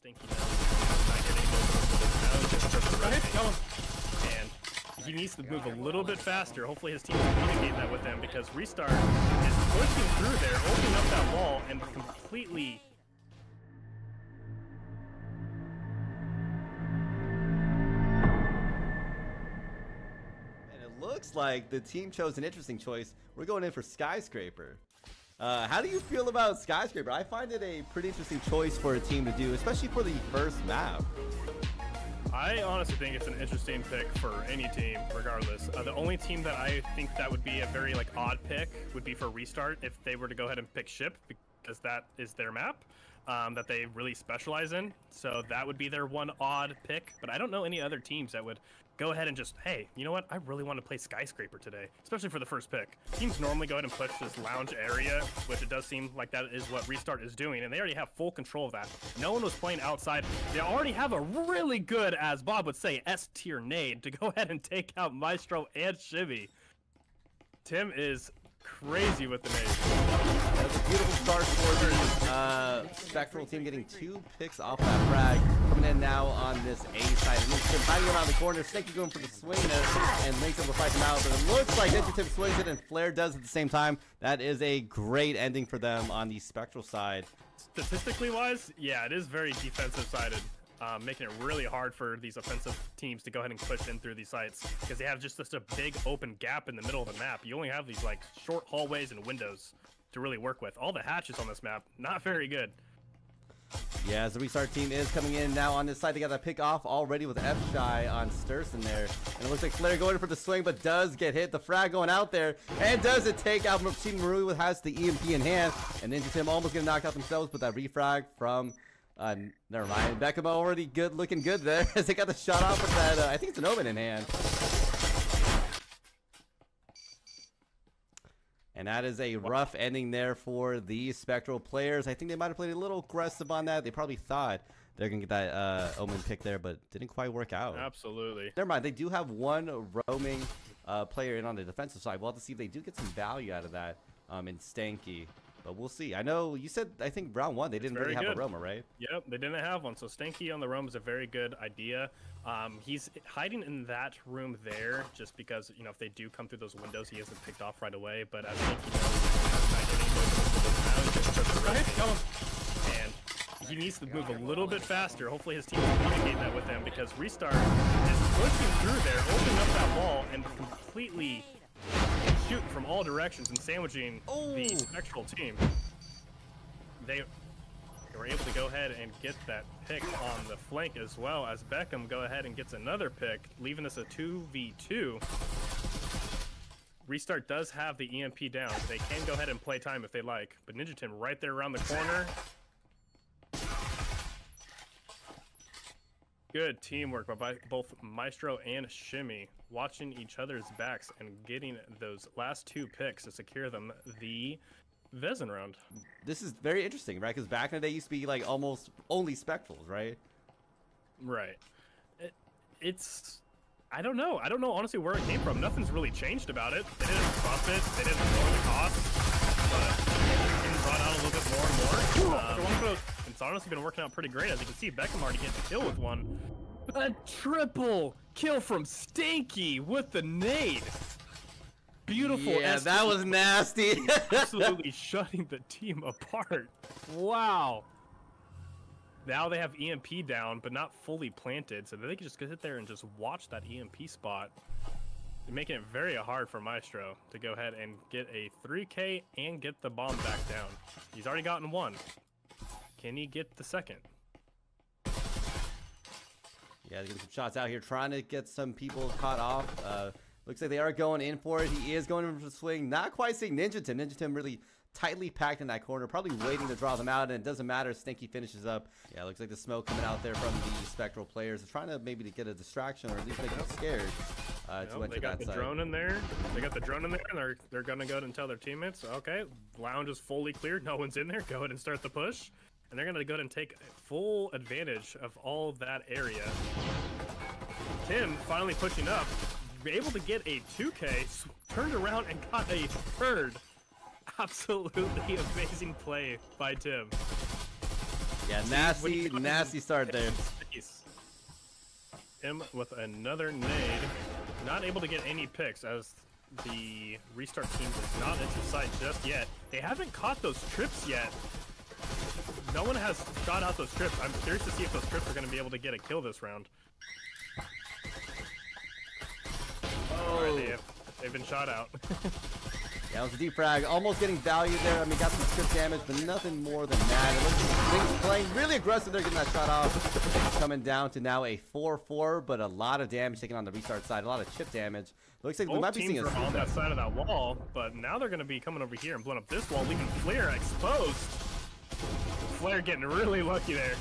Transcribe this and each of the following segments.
Stinky now. Not getting those just for the rotation. And he needs to move a little bit faster. Hopefully his team can communicate that with him, because Restart is pushing through there, opening up that wall, and completely... And it looks like the team chose an interesting choice. We're going in for Skyscraper. How do you feel about Skyscraper? I find it a pretty interesting choice for a team to do, especially for the first map. I honestly think it's an interesting pick for any team, regardless. The only team that I think that would be a very odd pick would be for Restart if they were to go ahead and pick Ship, because that is their map that they really specialize in. So that would be their one odd pick. But I don't know any other teams that would go ahead and just, hey, you know what? I really want to play Skyscraper today, especially for the first pick. Teams normally go ahead and push this lounge area, which it does seem like that is what Restart is doing, and they already have full control of that. No one was playing outside. They already have a really good, as Bob would say, S-tier nade to go ahead and take out Maestro and Shibby. Tim is crazy with the nade. That's a beautiful start for the Spectral team, getting 2 picks off that frag. Coming in now on this A side. And Lynx hiding around the corner. Snaky going for the swing there, and Lynx able to fight him out. But it looks like LynxGTV swings it and Flare does at the same time. That is a great ending for them on the Spectral side. Statistically wise, yeah, it is very defensive sided. Making it really hard for these offensive teams to go ahead and push in through these sites, because they have just a big open gap in the middle of the map. You only have these short hallways and windows to really work with. All the hatches on this map, not very good. Yeah, as the Restart team is coming in now on this side. They got that pick off already with F-Shy on Sturson there. And it looks like Flare going for the swing, but does get hit. The frag going out there. And does it take out Team Maru, has the EMP in hand. And LynxGTV almost getting knocked out themselves, but that refrag from... never mind. Beckham already looking good there as they got the shot off with that. I think it's an Omen in hand. And that is a rough ending there for the Spectral players. I think they might have played a little aggressive on that. They probably thought they're going to get that Omen pick there, but didn't quite work out. Absolutely. Never mind. They do have one roaming player in on the defensive side. We'll have to see if they do get some value out of that in Stanky. But we'll see. I know you said, I think round 1, they didn't really have a roamer, right? Yep, they didn't have one. So Stanky on the roam is a very good idea. He's hiding in that room there just because, you know, if they do come through those windows, he isn't picked off right away. But as Stanky knows, and he needs to move a little bit faster. Hopefully his team can communicate that with him, because Restart is pushing through there, opening up that wall, and completely shooting from all directions and sandwiching the Spectral team. They were able to go ahead and get that pick on the flank, as well as Beckham go ahead and gets another pick, leaving this a 2v2. Restart does have the EMP down. They can go ahead and play time if they like, but LynxGTV right there around the corner. Good teamwork by both Maestro and Shimmy, watching each other's backs and getting those last 2 picks to secure them the Vezin round. This is very interesting, right? Because back in the day, it used to be almost only Spectrals, right? Right. It's... I don't know honestly where it came from. Nothing's really changed about it. They didn't buff it, they didn't lower the cost, but it's brought out a little bit more and more. It's honestly been working out pretty great. As you can see, Beckham already getting a kill with one. A triple kill from Stanky with the nade. Beautiful. Yeah, that was nasty. Absolutely shutting the team apart. Wow. Now they have EMP down, but not fully planted, so they can just sit there and just watch that EMP spot, making it very hard for Maestro to go ahead and get a 3K and get the bomb back down. He's already gotten 1. Can he get the second? Yeah, getting some shots out here, trying to get some people caught off. Looks like they are going in for it. He is going in for the swing. Not quite seeing LynxGTV. LynxGTV really tightly packed in that corner, probably waiting to draw them out, and it doesn't matter. Stinky finishes up. Yeah, looks like the smoke coming out there from the Spectral players. They're trying to maybe get a distraction, or at least make them scared to enter they got that the side. drone in there. They got the drone in there, and they're gonna go ahead and tell their teammates, okay, lounge is fully cleared. No one's in there. Go ahead and start the push. And they're gonna go ahead and take full advantage of all that area. Tim finally pushing up, able to get a 2K, turned around and got a third. Absolutely amazing play by Tim. Yeah, nasty start there. Him with another nade. Not able to get any picks as the restart team is not into sight just yet. They haven't caught those trips yet. No one has shot out those trips. I'm curious to see if those trips are going to be able to get a kill this round. Oh, right, they've been shot out. Yeah, it was a deep frag, almost getting value there. I mean, got some strip damage, but nothing more than that. It looks like Lynx playing really aggressive there, getting that shot off. Coming down to now a 4-4, but a lot of damage taken on the restart side, a lot of chip damage. Looks like we might be seeing a on that side of that wall, but now they're going to be coming over here and blowing up this wall, leaving Flare exposed. Flare getting really lucky there.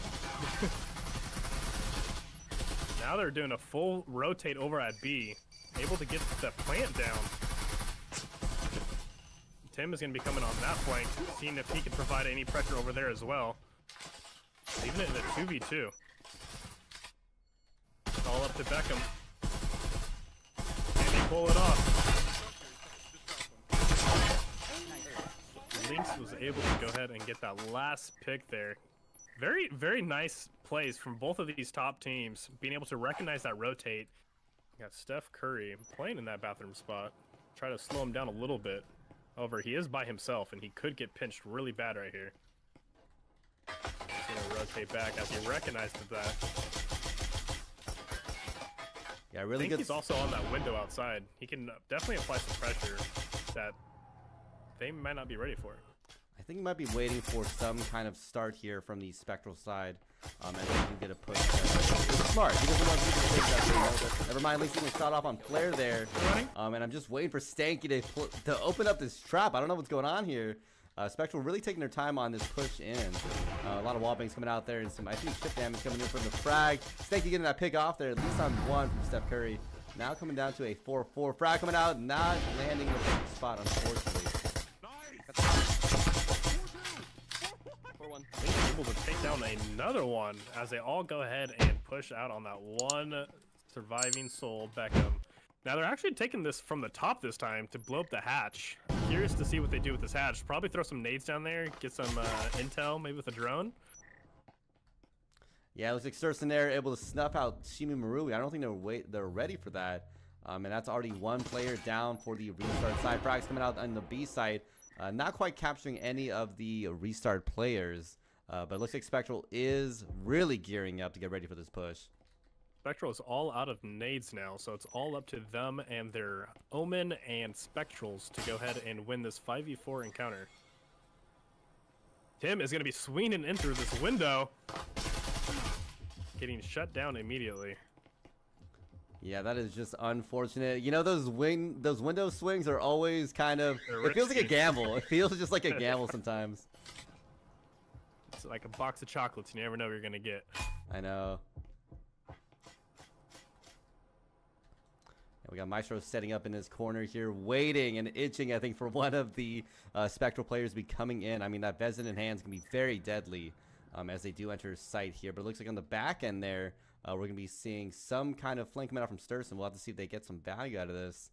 Now they're doing a full rotate over at B, able to get the plant down. Tim is going to be coming on that flank, seeing if he can provide any pressure over there as well. Leaving it in a 2v2. All up to Beckham. Can he pull it off? Lynx was able to go ahead and get that last pick there. Very, very nice plays from both of these top teams, being able to recognize that rotate. Got Steph Curry playing in that bathroom spot. Try to slow him down a little bit. However, he is by himself, and he could get pinched really bad right here. He's gonna rotate back as he recognized that. Yeah, really I think good. He's also on that window outside. He can definitely apply some pressure that they might not be ready for. I think he might be waiting for some kind of start here from the Spectral side, and then he can get a push. It's smart. He doesn't want people to take that. But never mind, Lynx getting shot off on Flare there. And I'm just waiting for Stanky to open up this trap. I don't know what's going on here. Spectral really taking their time on this push in. A lot of wall bangs coming out there, and some, I think, chip damage coming in from the frag. Stanky getting that pick off there, at least on one from Steph Curry. Now coming down to a 4-4. Frag coming out, not landing in the perfect spot, unfortunately. Able to take down another one as they all go ahead and push out on that one surviving soul, Beckham. Now they're actually taking this from the top this time to blow up the hatch. Curious to see what they do with this hatch. Probably throw some nades down there, get some intel, maybe with a drone. Yeah, it looks like Sturson there able to snuff out Shimu Marui. I don't think they're ready for that. And that's already one player down for the restart side. Frags coming out on the B side. Not quite capturing any of the restart players. But it looks like Spectral is really gearing up to get ready for this push. Spectral is all out of nades now, so it's all up to them and their Omen and Spectrals to go ahead and win this 5v4 encounter. Tim is going to be swinging in through this window. Getting shut down immediately. Yeah, that is just unfortunate. You know, those window swings are always kind of... It feels like a gamble. It feels just like a gamble sometimes. It's like a box of chocolates. You never know what you're going to get. I know. We got Maestro setting up in his corner here, waiting and itching, I think, for one of the Spectral players to be coming in. I mean, that Vezin in hands can be very deadly as they do enter sight here. But it looks like on the back end there, we're going to be seeing some kind of flank coming out from Sturson. We'll have to see if they get some value out of this.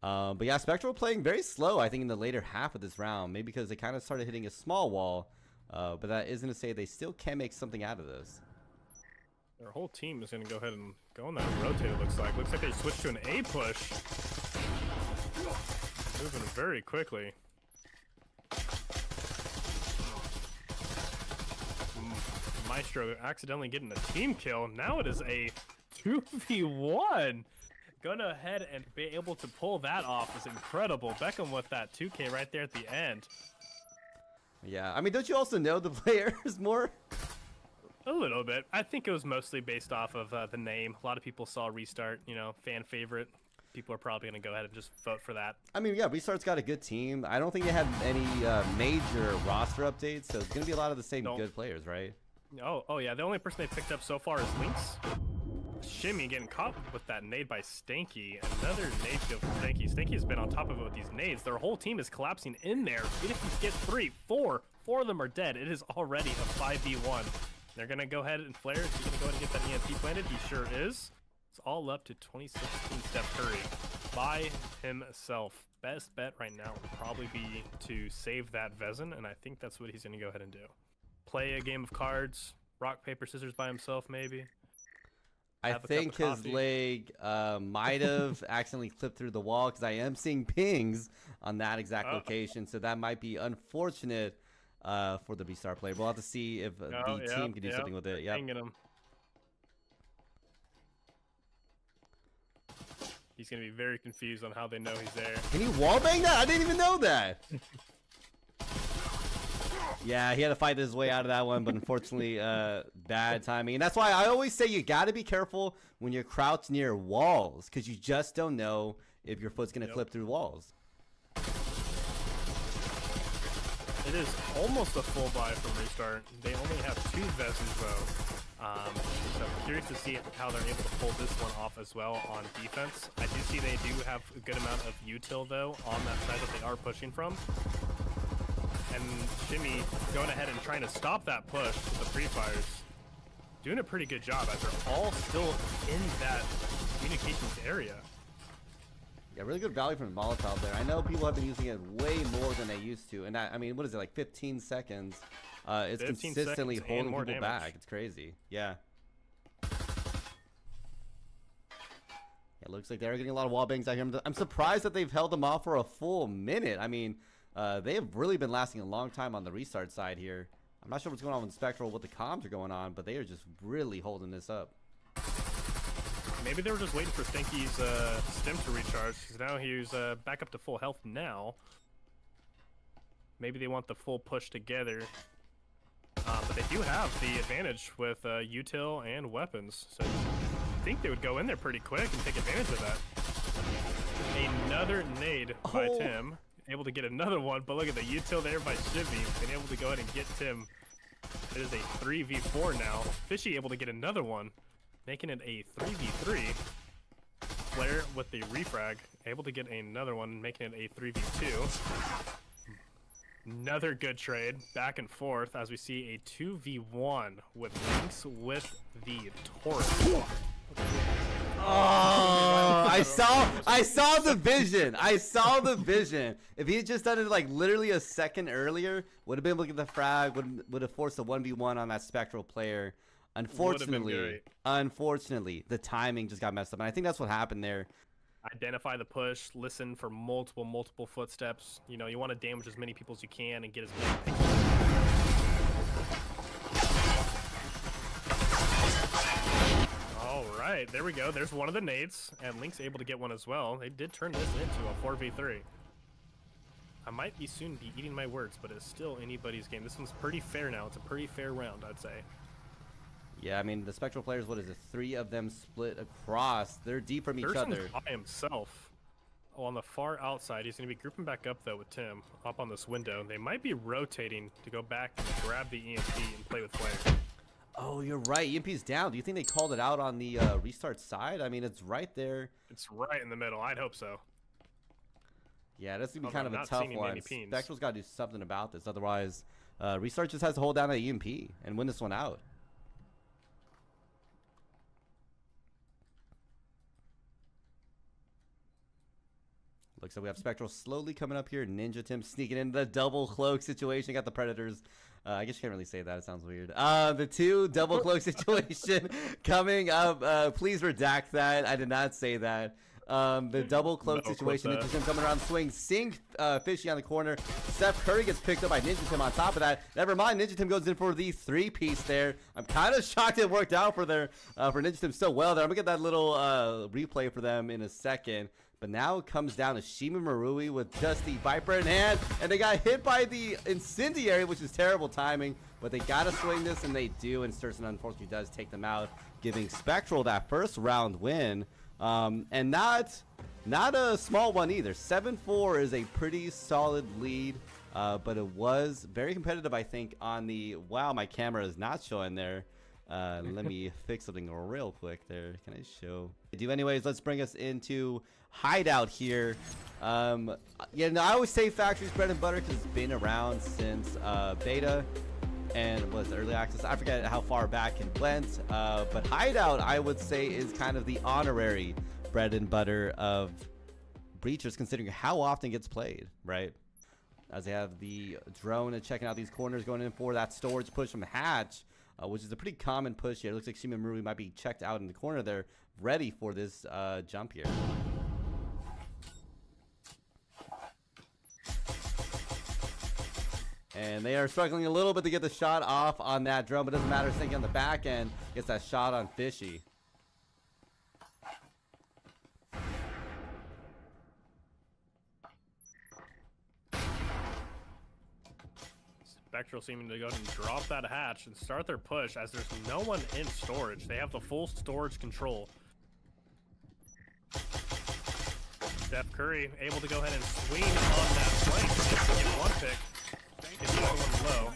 But yeah, Spectral playing very slow, I think, in the later half of this round. Maybe because they kind of started hitting a small wall. But that isn't to say they still can make something out of this. Their whole team is going to go ahead and go on that rotate, it looks like. Looks like they switched to an A push. Moving very quickly. Maestro accidentally getting a team kill. Now it is a 2v1. Going ahead and be able to pull that off is incredible. Beckham with that 2K right there at the end. Yeah, I mean, don't you also know the players more? A little bit. I think it was mostly based off of the name. A lot of people saw Restart, you know, fan favorite. People are probably going to go ahead and just vote for that. I mean, yeah, Restart's got a good team. I don't think they had any major roster updates, so it's going to be a lot of the same good players, right? Oh, yeah. The only person they picked up so far is Lynx. Shimmy getting caught with that nade by Stanky. Another nade kill from Stanky. Stanky has been on top of it with these nades. Their whole team is collapsing in there. Even if you get 3, 4 of them are dead. It is already a 5v1. They're going to go ahead and Flare. Is he going to go ahead and get that EMP planted? He sure is. It's all up to 2016 Steph Curry by himself. Best bet right now would probably be to save that Vezin, and I think that's what he's going to go ahead and do. play a game of cards, rock, paper, scissors by himself, maybe. I think his leg might have accidentally clipped through the wall because I am seeing pings on that exact location. So that might be unfortunate for the restart player. We'll have to see if the team can do something with it. Yep. He's going to be very confused on how they know he's there. Can you wallbang that? I didn't even know that. Yeah, he had to fight his way out of that one, but unfortunately, bad timing. And that's why I always say you got to be careful when you're crouched near walls, because you just don't know if your foot's going to clip through walls. It is almost a full buy from Restart. They only have 2 Vesins, though. So I'm curious to see how they're able to pull this one off as well on defense. I do see they do have a good amount of util, though, on that side that they are pushing from. And Shimmy going ahead and trying to stop that push with the pre-fires. Doing a pretty good job as they're all still in that communications area. Yeah, really good value from the Molotov there. I know people have been using it way more than they used to. And I mean, what is it, like 15 seconds? It's 15 consistently seconds holding more people damage. back. It's crazy. Yeah. It looks like they're getting a lot of wall bangs out here. I'm surprised that they've held them off for a full minute. I mean, they have really been lasting a long time on the restart side here. I'm not sure what's going on with Spectral, what the comms are going on, but they are just really holding this up. Maybe they were just waiting for Stinky's stim to recharge, because now he's back up to full health now. Maybe they want the full push together. But they do have the advantage with util and weapons, so I think they would go in there pretty quick and take advantage of that. Another nade by Tim. Able to get another one, but look at the util there by Shivy. Been able to go ahead and get Tim. It is a 3v4 now. Fishy able to get another one, making it a 3v3. Flare with the refrag, able to get another one, making it a 3v2. Another good trade, back and forth, as we see a 2v1 with Lynx with the Taurus. Oh, I saw the vision. I saw the vision. If he had just done it like literally a second earlier, would have been able to get the frag, would have forced a 1v1 on that Spectral player. Unfortunately, the timing just got messed up. And I think that's what happened there. Identify the push, listen for multiple footsteps. You know, you want to damage as many people as you can and get as many picks. All right, there we go. There's one of the nades, and Lynx able to get one as well. They did turn this into a 4v3. I might be soon be eating my words, but it's still anybody's game. This one's pretty fair now. It's a pretty fair round, I'd say. Yeah, I mean, the Spectral players, what is it? 3 of them split across. They're deep from each other. By himself. Oh, on the far outside, he's going to be grouping back up, though, with Tim up on this window. They might be rotating to go back and grab the EMP and play with Flare. Oh, you're right. EMP's down. Do you think they called it out on the restart side? I mean, it's right there. It's right in the middle. I'd hope so. Yeah, that's going to be kind of a tough one. Spectral's got to do something about this. Otherwise, restart just has to hold down the EMP and win this one out. Looks like we have Spectral slowly coming up here. Ninja Tim sneaking into the double cloak situation. Got the Predators. I guess you can't really say that. It sounds weird. The 2 double cloak situation coming up. Please redact that. I did not say that. The double cloak situation. Ninja Tim coming around the swing. Seeing Fishy on the corner. Steph Curry gets picked up by Ninja Tim on top of that. Never mind. Ninja Tim goes in for the 3-piece there. I'm kind of shocked it worked out for Ninja Tim so well there. I'm going to get that little replay for them in a second. But now it comes down to Shima Marui with Dusty Viper in hand. And they got hit by the Incendiary, which is terrible timing. But they got to swing this, and they do. And Sturson, unfortunately, does take them out, giving Spectral that first round win. And not a small one either. 7-4 is a pretty solid lead. But it was very competitive, I think, on the... Wow, my camera is not showing there. Let me fix something real quick there. Can I show? Anyways, let's bring us into Hideout here. Yeah, no, I always say Factory's bread and butter because it's been around since beta and was early access. I forget how far back it went. But Hideout, I would say, is kind of the honorary bread and butter of Breachers, considering how often it gets played, right? as they have the drone checking out these corners, going in for that storage push from Hatch, which is a pretty common push here. It looks like Shimamuru might be checked out in the corner there, ready for this jump here. And they are struggling a little bit to get the shot off on that drone, but it doesn't matter. Thinking on the back end, gets that shot on Fishy. Spectral seeming to go ahead and drop that hatch and start their push as there's no one in storage. They have the full storage control. Steph Curry able to go ahead and swing on that flank to get one pick. Get the other one low.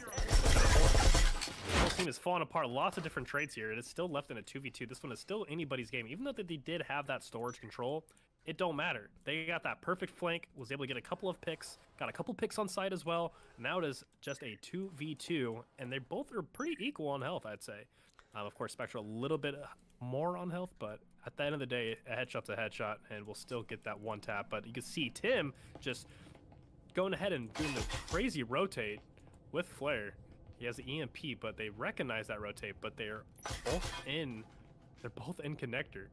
The whole team is falling apart. Lots of different trades here. It is still left in a 2v2. This one is still anybody's game. Even though they did have that storage control, it don't matter. They got that perfect flank, was able to get a couple of picks, got a couple picks on site as well. Now it is just a 2v2, and they both are pretty equal on health, I'd say. Of course, Spectral a little bit more on health, but at the end of the day, a headshot's a headshot, and we'll still get that one tap. But you can see Tim just going ahead and doing the crazy rotate with Flare. He has the EMP, but they recognize that rotate, but they're both in connector.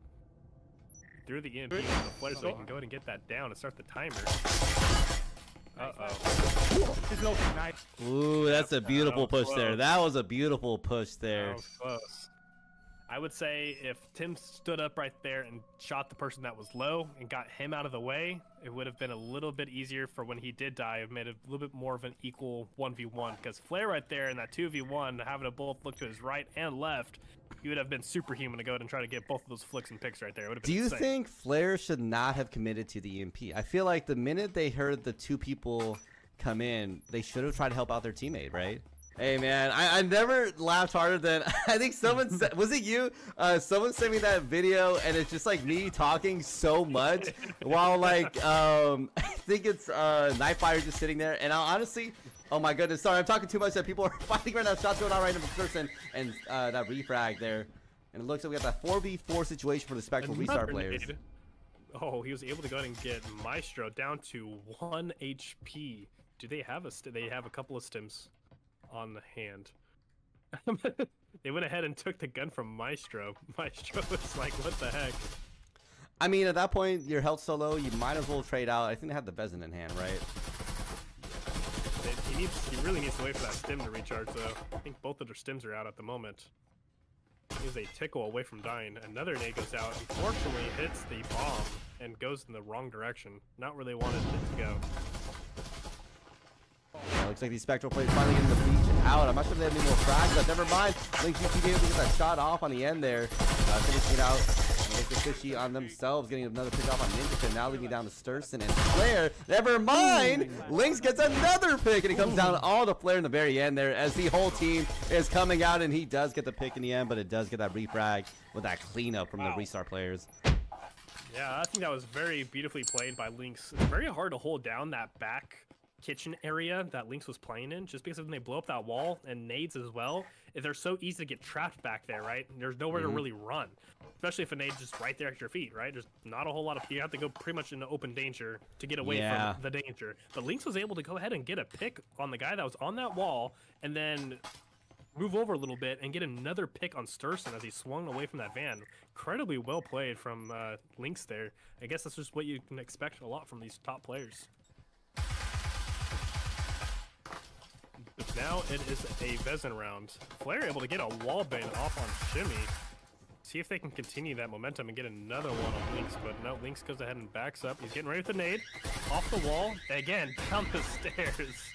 Through the EMP on the Flare, so they can go ahead and get that down and start the timer. Ooh, that's a beautiful push there. That was a beautiful push there. That was close. I would say if Tim stood up right there and shot the person that was low and got him out of the way, it would have been a little bit easier for when he did die. It made it a little bit more of an equal 1v1, because Flare right there in that 2v1, having to both look to his right and left, he would have been superhuman to go ahead and try to get both of those flicks and picks right there. It would have been insane. Think Flare should not have committed to the EMP? I feel like the minute they heard the two people come in, they should have tried to help out their teammate, right? Hey man, I never laughed harder than I think someone said, was it you? Someone sent me that video and it's just like me talking so much while like I think it's Nightfire just sitting there, and I honestly, oh my goodness, sorry, I'm talking too much that people are fighting right now. Shots going on right in the person, and that refrag there, and it looks like we got that 4v4 situation for the Spectral Restart players. Oh, he was able to go ahead and get Maestro down to 1 HP. Do they have they have a couple of stims on the hand. They went ahead and took the gun from Maestro. Maestro was like, what the heck? I mean, at that point, your health so low, you might as well trade out. I think they had the Vezin in hand, right? He really needs to wait for that stim to recharge, though. I think both of their stims are out at the moment. He was a tickle away from dying. Another nade goes out. Unfortunately, hits the bomb and goes in the wrong direction. Not where they wanted it to go. Looks like these Spectral players finally getting the beach out. I'm not sure if they have any more frags, but never mind. LynxGTV able to get that shot off on the end there. Finishing it out. And looks Fishy on themselves, getting another pick off on Ninja, now leaving down to Sturson and Flare. Never mind. Lynx gets another pick, and it comes down all to Flare in the very end there as the whole team is coming out, and he does get the pick in the end, but it does get that refrag with that cleanup from the Restart players. Yeah, I think that was very beautifully played by Lynx. It's very hard to hold down that back kitchen area that Lynx was playing in, just because when they blow up that wall and nades as well, they're so easy to get trapped back there, right? There's nowhere to really run, especially if a nade's just right there at your feet, right? There's not a whole lot of, you have to go pretty much into open danger to get away from the danger. But Lynx was able to go ahead and get a pick on the guy that was on that wall, and then move over a little bit and get another pick on Sturson as he swung away from that van. Incredibly well played from Lynx there. I guess that's just what you can expect a lot from these top players. But now it is a Vezin round. Flare able to get a wall bane off on Shimmy. See if they can continue that momentum and get another one on Lynx, but no, Lynx goes ahead and backs up. He's getting ready with the nade. Off the wall, again, down the stairs.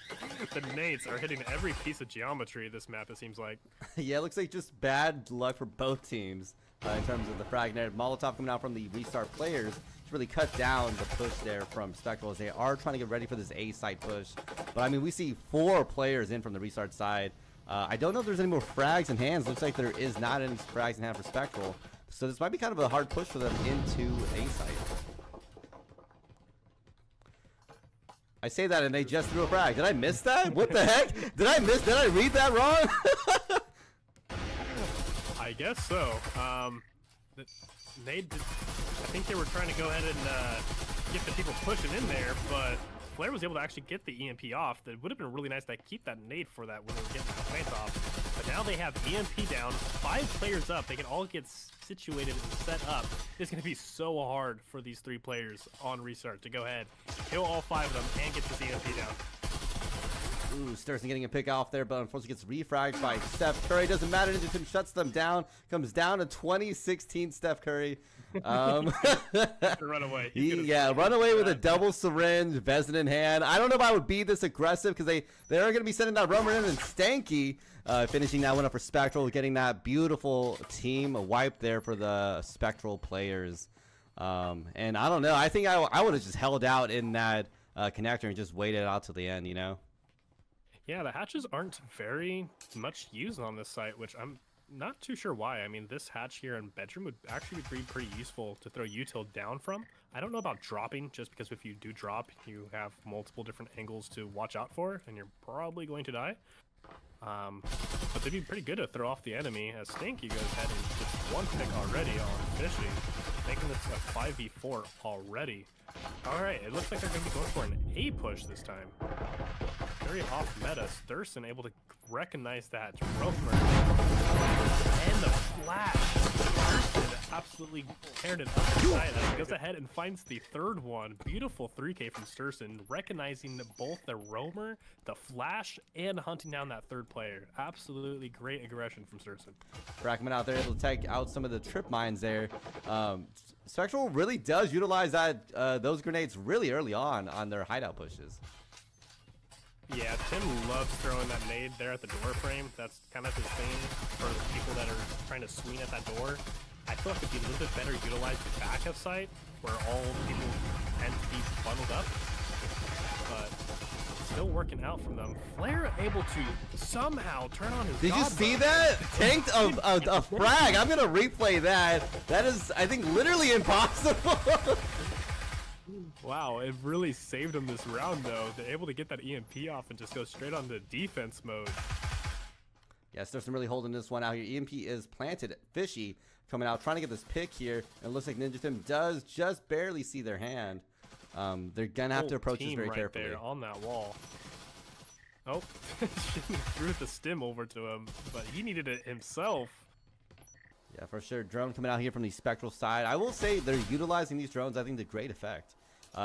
The nades are hitting every piece of geometry this map, it seems like. Yeah, it looks like just bad luck for both teams in terms of the frag net. Molotov coming out from the Restart players to really cut down the push there from Spectral as they are trying to get ready for this A site push. But I mean, we see 4 players in from the Restart side. I don't know if there's any more frags in hands. Looks like there is not any frags in hand for Spectral. So this might be kind of a hard push for them into A site. I say that and they just threw a frag. Did I miss that? What the heck? Did I read that wrong? I guess so. I think they were trying to go ahead and get the people pushing in there, but Flare was able to actually get the EMP off. That would have been really nice to keep that nade for that when they were getting the plant off. But now they have EMP down, 5 players up. They can all get situated and set up. It's going to be so hard for these 3 players on restart to go ahead, kill all 5 of them, and get this EMP down. Ooh, Sturson getting a pick off there, but unfortunately gets refragged by Steph Curry. Doesn't matter, Ninja shuts them down. Comes down to 2016 Steph Curry. Run away. Run away with a double syringe, Vezin in hand. I don't know if I would be this aggressive because they are going to be sending that Roamer in, and Stanky finishing that one up for Spectral, getting that beautiful team wipe there for the Spectral players. And I don't know. I think I would have just held out in that connector and just waited out till the end, you know? Yeah, the hatches aren't very much used on this site, which I'm not too sure why. I mean, this hatch here in bedroom would actually be pretty useful to throw util down from. I don't know about dropping, just because if you do drop, you have multiple different angles to watch out for, and you're probably going to die. But they'd be pretty good to throw off the enemy, as Stanky goes ahead and gets 1 pick already on fishing, making this a 5v4 already. Alright, it looks like they're going to be going for an A push this time. Very off meta. Sturson able to recognize that Roamer. And the flash. Sturson absolutely teared it up inside. He goes ahead and finds the 3rd one. Beautiful 3K from Sturson, recognizing both the Roamer, the flash, and hunting down that 3rd player. Absolutely great aggression from Sturson. Brackman out there able to take out some of the trip mines there. Spectral really does utilize that those grenades really early on their hideout pushes. Yeah, Tim loves throwing that nade there at the door frame. That's kind of his thing for the people that are trying to swing at that door. I feel like it'd be a little bit better utilized the back of site, where all people tend to be bundled up. But still working out from them. Flare able to somehow turn on his Did you see that? Tanked a frag. I'm going to replay that. That is, I think, literally impossible. Wow, it really saved him this round, though. They're able to get that EMP off and just go straight on to defense mode. Yeah, Sturson really holding this one out here. EMP is planted. Fishy coming out, trying to get this pick here. And it looks like Ninja Tim does just barely see their hand. They're going to have to approach this very carefully. There on that wall. Oh, threw the stim over to him, but he needed it himself. Yeah, for sure. Drone coming out here from the Spectral side. I will say they're utilizing these drones, I think, to great effect.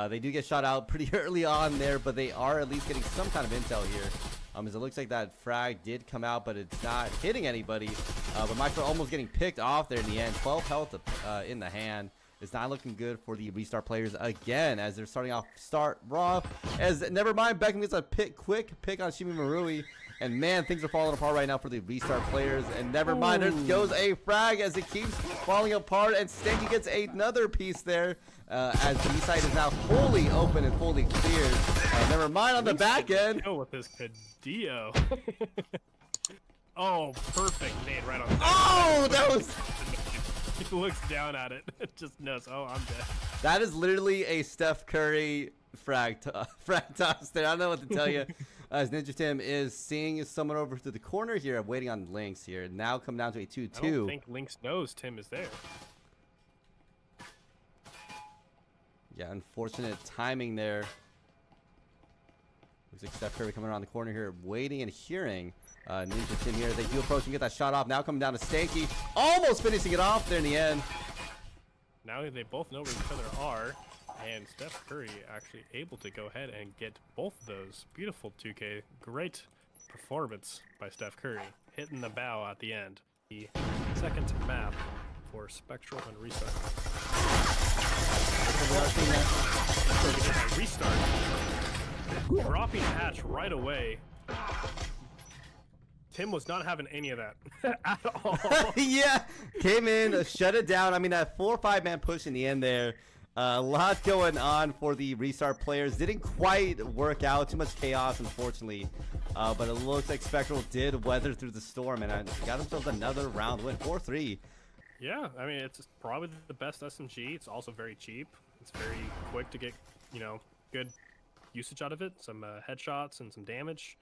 They do get shot out pretty early on there, but they are at least getting some kind of intel here. As it looks like that frag did come out, but it's not hitting anybody. But Micro almost getting picked off there in the end. 12 health in the hand. It's not looking good for the restart players again, as they're starting off raw. As never mind, Beckham gets a quick pick on Shimi Marui. And man, things are falling apart right now for the restart players. And never mind, there goes a frag as it keeps falling apart. And Stanky gets another piece there as the site is now fully open and fully cleared. Never mind on the back end. With this Cadillo. Oh, perfect nade right on the Oh, that was... He looks down at it. It just knows, oh, I'm dead. That is literally a Steph Curry frag toss there. I don't know what to tell you. As Ninja Tim is seeing someone over to the corner here, waiting on Lynx here. Now come down to a 2-2. I don't think Lynx knows Tim is there. Yeah, unfortunate timing there. Looks like Steph Curry coming around the corner here, waiting and hearing Ninja Tim here. They do approach and get that shot off. Now coming down to Stanky, almost finishing it off there in the end. Now they both know where each other are. And Steph Curry actually able to go ahead and get both of those. Beautiful 2K. Great performance by Steph Curry. Hitting the bow at the end. The second map for Spectral and Restart. Restart. Dropping hatch right away. Tim was not having any of that at all. Yeah, came in, shut it down. I mean, that 4 or 5 man push in the end there. A lot going on for the restart players. Didn't quite work out. Too much chaos, unfortunately. But it looks like Spectral did weather through the storm and got themselves another round win. 4-3. Yeah, I mean, it's probably the best SMG. It's also very cheap. It's very quick to get, good usage out of it. Some headshots and some damage.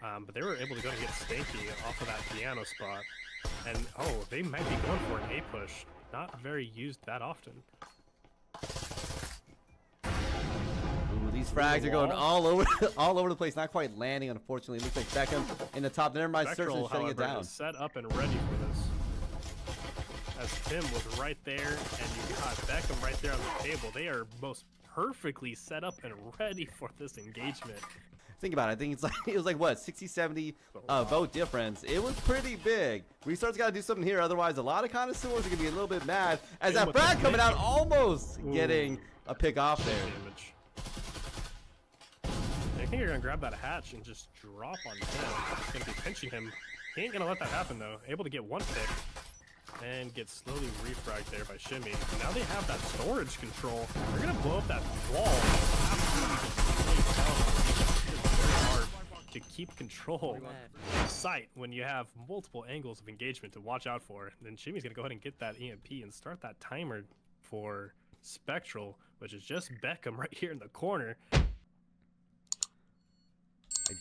But they were able to go and get Stanky off of that piano spot. And, oh, they might be going for an A push. Not very used that often. These frags are going all over, all over the place. Not quite landing, unfortunately. Looks like Beckham in the top. Never mind, Spectral, Sturson shutting it down. is set up and ready for this. As Tim was right there, and you got Beckham right there on the table. They are most perfectly set up and ready for this engagement. Think about it. I think it's like it was like what 60, 70 vote difference. It was pretty big. Restart's got to do something here, otherwise a lot of connoisseurs are gonna be a little bit mad. As that frag coming out, almost getting a pick off there. Damage. I think you're gonna grab that hatch and just drop on him. It's gonna be pinching him. He ain't gonna let that happen though. Able to get one pick and get slowly refragged there by Shimmy. Now they have that storage control. They're gonna blow up that wall. It's very hard to keep control of sight when you have multiple angles of engagement to watch out for. Then Shimmy's gonna go ahead and get that EMP and start that timer for Spectral, which is just Beckham right here in the corner.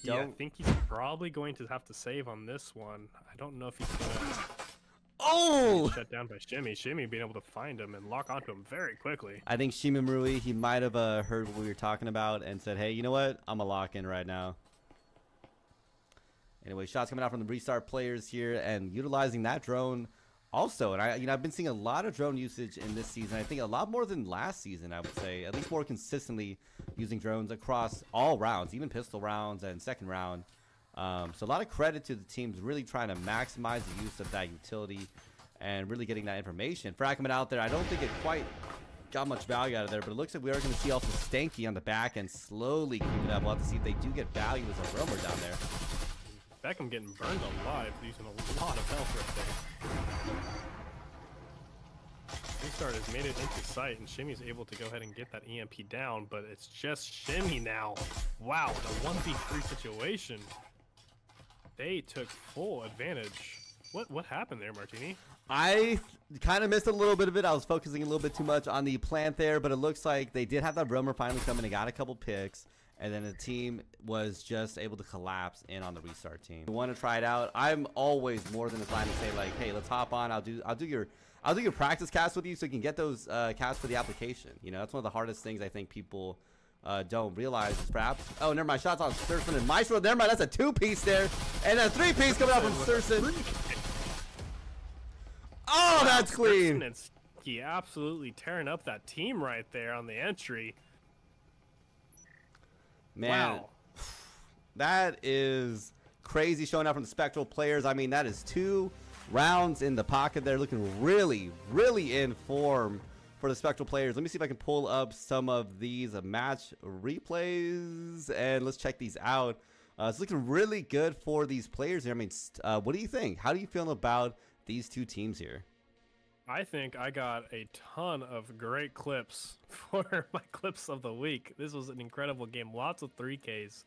I think he's probably going to have to save on this one. I don't know if he's gonna shut down by Shimmy. Shimmy being able to find him and lock onto him very quickly. I think Shimimurui, he might have heard what we were talking about and said, hey, you know what? I'm a lock in right now. Anyway, shots coming out from the restart players here and utilizing that drone also. And I've been seeing a lot of drone usage in this season. I think a lot more than last season, I would say. At least more consistently using drones across all rounds, even pistol rounds and second round. So a lot of credit to the teams really trying to maximize the use of that utility and really getting that information. Fragment out there, I don't think it quite got much value out of there, but it looks like we are going to see also Stanky on the back and slowly keep it up. We'll have to see if they do get value as a roamer down there. Beckham getting burned alive, using a lot of health right there. RE.START has made it into sight, and Shimmy's able to go ahead and get that EMP down, but it's just Shimmy now. Wow, the 1v3 situation. They took full advantage. What happened there, Martini? I kind of missed a little bit of it. I was focusing a little bit too much on the plant there, but it looks like they did have that roamer finally come in and got a couple picks, and then the team was just able to collapse in on the RE.START team. You want to try it out? I'm always more than inclined to say like, hey, let's hop on. I'll do your practice cast with you so you can get those casts for the application. You know, that's one of the hardest things I think people don't realize is perhaps. Oh, never mind. Shots on Sturson and Maestro. Never mind. That's a two-piece there, and a three-piece coming out from Sturson. Oh, that's clean. He absolutely tearing up that team right there on the entry. Man, wow. That is crazy showing out from the Spectral players. I mean, that is 2 rounds in the pocket there, looking really, really in form for the Spectral players. Let me see if I can pull up some of these match replays, and let's check these out. It's looking really good for these players here. I mean, what do you think? How do you feel about these two teams here? I think I got a ton of great clips for my clips of the week. This was an incredible game. Lots of 3Ks.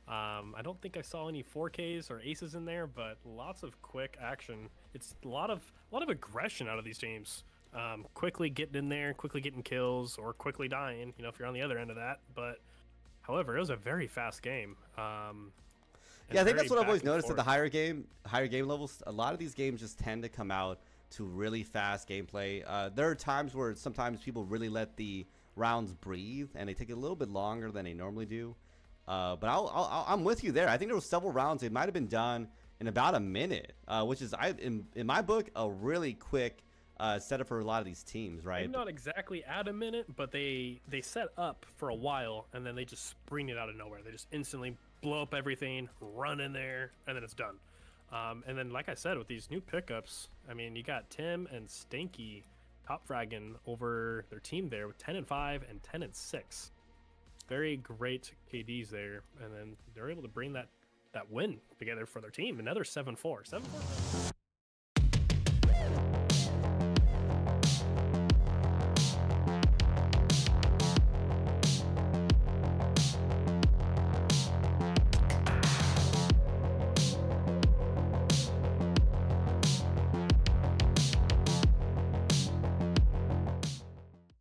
I don't think I saw any 4Ks or aces in there, but lots of quick action. It's a lot of aggression out of these teams. Quickly getting in there, quickly getting kills, or quickly dying, you know, if you're on the other end of that. But however, it was a very fast game. Yeah, I think that's what I've always noticed at the higher game levels. A lot of these games just tend to come out to really fast gameplay. There are times where sometimes people really let the rounds breathe and they take a little bit longer than they normally do. But I'm with you there. I think there were several rounds. It might have been done in about a minute, which is in my book a really quick setup for a lot of these teams, right? Maybe not exactly at a minute, but they set up for a while and then they just spring it out of nowhere. They just instantly blow up everything, run in there, and then it's done. And then, like I said, with these new pickups, I mean, you got Tim and Stanky top fragging over their team there with 10-5 and 10-6. Very great KDs there, and then they're able to bring that win together for their team. Another 7-4. 7-4.